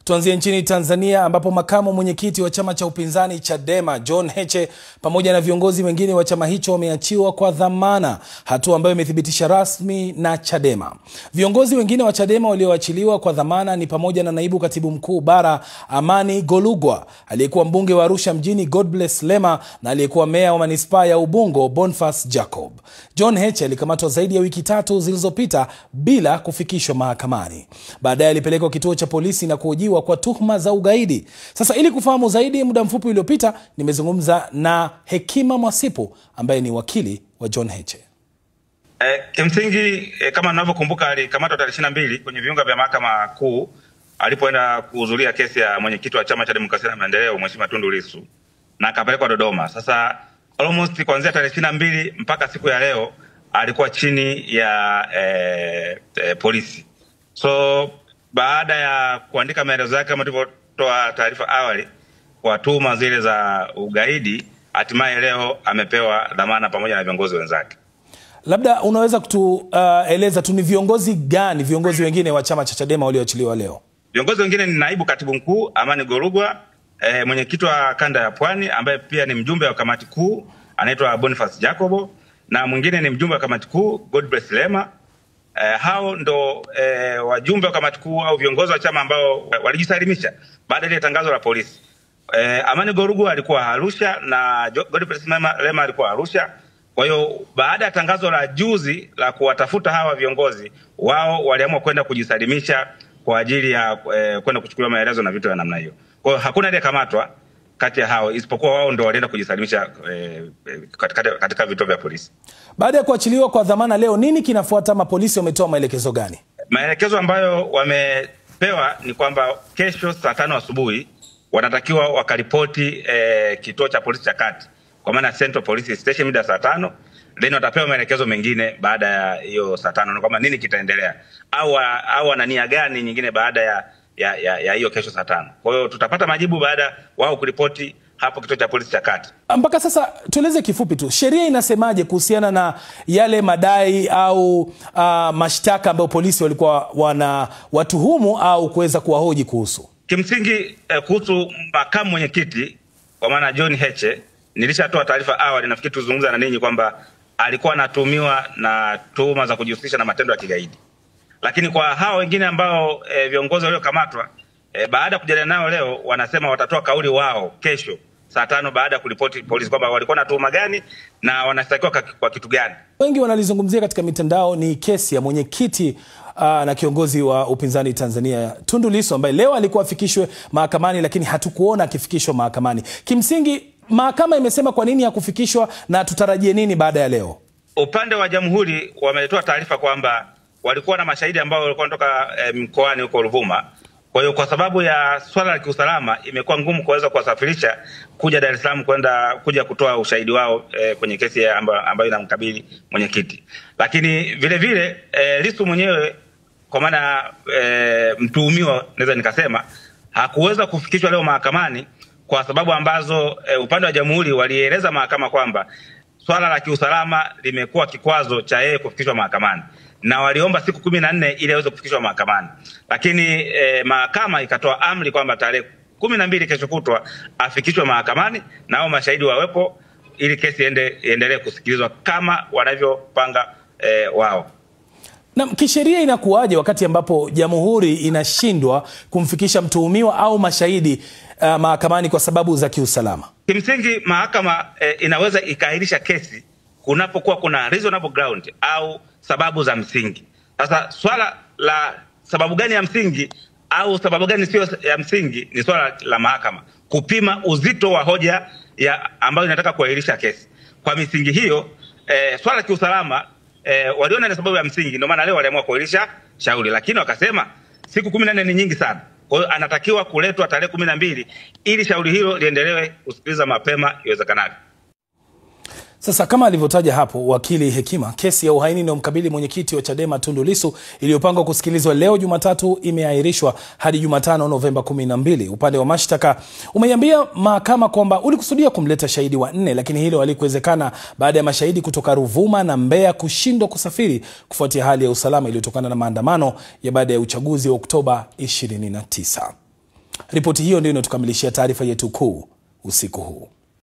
Tuanzie nchini Tanzania ambapo makamu mwenyekiti wa chama cha upinzani Chadema John Heche pamoja na viongozi wengine wa chama hicho wameachiwa kwa dhamana, hatua ambayo imethibitisha rasmi na Chadema. Viongozi wengine wa Chadema walioachiliwa kwa dhamana ni pamoja na naibu katibu mkuu bara Amani Golugwa, aliyekuwa mbunge wa Arusha mjini Godbless Lema na aliyekuwa meya wa manispaa ya Ubungo Boniface Jacob. John Heche alikamatwa zaidi ya wiki 3 zilizopita bila kufikishwa mahakamani. Baadaye alipelekwa kituo cha polisi na kuhojiwa kwa tuhuma za ugaidi. Sasa ili kufahamu zaidi, muda mfupi uliopita nimezungumza na Hekima Mwasipu ambaye ni wakili wa John Heche. Kimsingi kama ninavyokumbuka, alikamatwa tarehe 22 kwenye viunga vya mahakama kuu alipoenda kuhudhuria kesi ya mwenyekiti wa chama cha demokrasia na maendeleo Mheshimiwa Tundu Lissu na akapelekwa Dodoma. Sasa almost kuanzia tarehe 22 mpaka siku ya leo alikuwa chini ya polisi. So baada ya kuandika maelezo yake kama tulivyotoa taarifa awali kwa tuhuma zile za ugaidi, hatimaye leo amepewa dhamana pamoja na viongozi wenzake. Labda unaweza kutueleza tu ni viongozi gani, viongozi wengine wa chama cha Chadema walioachiliwa leo? Viongozi wengine ni naibu katibu mkuu Amani Golugwa, mwenyekiti wa kanda ya Pwani ambaye pia ni mjumbe wa kamati kuu anaitwa Boniface Jacob, na mwingine ni mjumbe wa kamati kuu Godbless Lema. Hao ndo wajumbe wa kamati kuu au viongozi wa chama ambao walijisalimisha baada ya tangazo la polisi. Amani Golugwa alikuwa Arusha na Godbless Lema alikuwa Arusha. Kwa hiyo baada ya tangazo la juzi la kuwatafuta hawa viongozi, wao waliamua kwenda kujisalimisha kwa ajili ya kwenda kuchukuliwa maelezo na vitu vya namna hiyo. Kwa hiyo hakuna aliyekamatwa kati ya hao isipokuwa wao ndio walienda kujisalimisha katika vituo vya polisi. Baada ya kuachiliwa kwa dhamana leo, nini kinafuata? Mapolisi wametoa maelekezo gani? Maelekezo ambayo wamepewa ni kwamba kesho saa 5 asubuhi wanatakiwa wakaripoti kituo cha polisi cha kati, kwa maana Central Police Station mida saa 5, then watapewa maelekezo mengine baada ya hiyo saa 5 na kwamba nini kitaendelea au wana nia gani nyingine baada ya hiyo kesho saa 5. Kwa hiyo tutapata majibu baada wao kuripoti hapo kituo cha polisi cha kati. Mpaka sasa tueleze kifupi tu, sheria inasemaje kuhusiana na yale madai au mashtaka ambayo polisi walikuwa wana watuhumu au kuweza kuwahoji kuhusu? Kimsingi kuhusu makamu mwenyekiti kwa maana John Heche, nilishatoa taarifa awali, nafikiri tuzungumza na ninyi kwamba alikuwa anatuhumiwa na tuhuma za kujihusisha na matendo ya kigaidi. Lakini kwa hao wengine ambao viongozi waliokamatwa baada ya kujadiliana nao leo, wanasema watatoa kauli wao kesho saa 5 baada ya kuripoti polisi kwamba walikuwa na tuhuma gani na wanashtakiwa kwa kitu gani. Wengi wanalizungumzia katika mitandao ni kesi ya mwenyekiti na kiongozi wa upinzani Tanzania Tundu Lissu ambaye leo alikuwa afikishwe mahakamani, lakini hatukuona akifikishwa mahakamani. Kimsingi mahakama imesema kwa nini hakufikishwa na tutarajie nini baada ya leo? Upande wa jamhuri wametoa taarifa kwamba walikuwa na mashahidi ambao walikuwa kutoka mkoani huko Ruvuma. Kwa hiyo kwa sababu ya swala la kiusalama imekuwa ngumu kuweza kuwasafirisha kuja Dar es Salaam kuja kutoa ushahidi wao kwenye kesi ambayo inamkabili mwenyekiti. Lakini vile vile Lissu mwenyewe kwa maana mtuhumiwa naweza nikasema hakuweza kufikishwa leo mahakamani kwa sababu ambazo upande wa jamhuri walieleza mahakama kwamba swala la kiusalama limekuwa kikwazo cha yeye kufikishwa mahakamani na waliomba siku 14 ili aweze kufikishwa mahakamani. Lakini mahakama ikatoa amri kwamba tarehe 12 kesho kutwa afikishwe mahakamani na hao mashahidi wawepo ili kesi iendelee kusikilizwa kama wanavyopanga wao. Na kisheria inakuwaje wakati ambapo jamhuri inashindwa kumfikisha mtuhumiwa au mashahidi mahakamani kwa sababu za kiusalama? Kimsingi mahakama inaweza ikaahirisha kesi kunapokuwa kuna reasonable ground au sababu za msingi. Sasa swala la sababu gani ya msingi au sababu gani sio ya msingi ni swala la mahakama kupima uzito wa hoja ambayo inataka kuahirisha kesi. Kwa misingi hiyo swala la kiusalama waliona ni sababu ya msingi, ndio maana leo waliamua kuahirisha shauri, lakini wakasema siku 14 ni nyingi sana. Kwa hiyo anatakiwa kuletwa tarehe 12 ili shauri hilo liendelewe kusikiliza mapema iwezekanavyo. Sasa kama alivyotaja hapo wakili Hekima, kesi ya uhaini inayomkabili mwenyekiti wa Chadema Tundu Lissu iliyopangwa kusikilizwa leo Jumatatu imeahirishwa hadi Jumatano Novemba 12. Upande wa mashtaka umeiambia mahakama kwamba ulikusudia kumleta shahidi wa 4, lakini hilo halikuwezekana baada ya mashahidi kutoka Ruvuma na Mbeya kushindwa kusafiri kufuatia hali ya usalama iliyotokana na maandamano ya baada ya uchaguzi wa Oktoba 29. Ripoti hiyo ndio inatukamilishia taarifa yetu kuu usiku huu.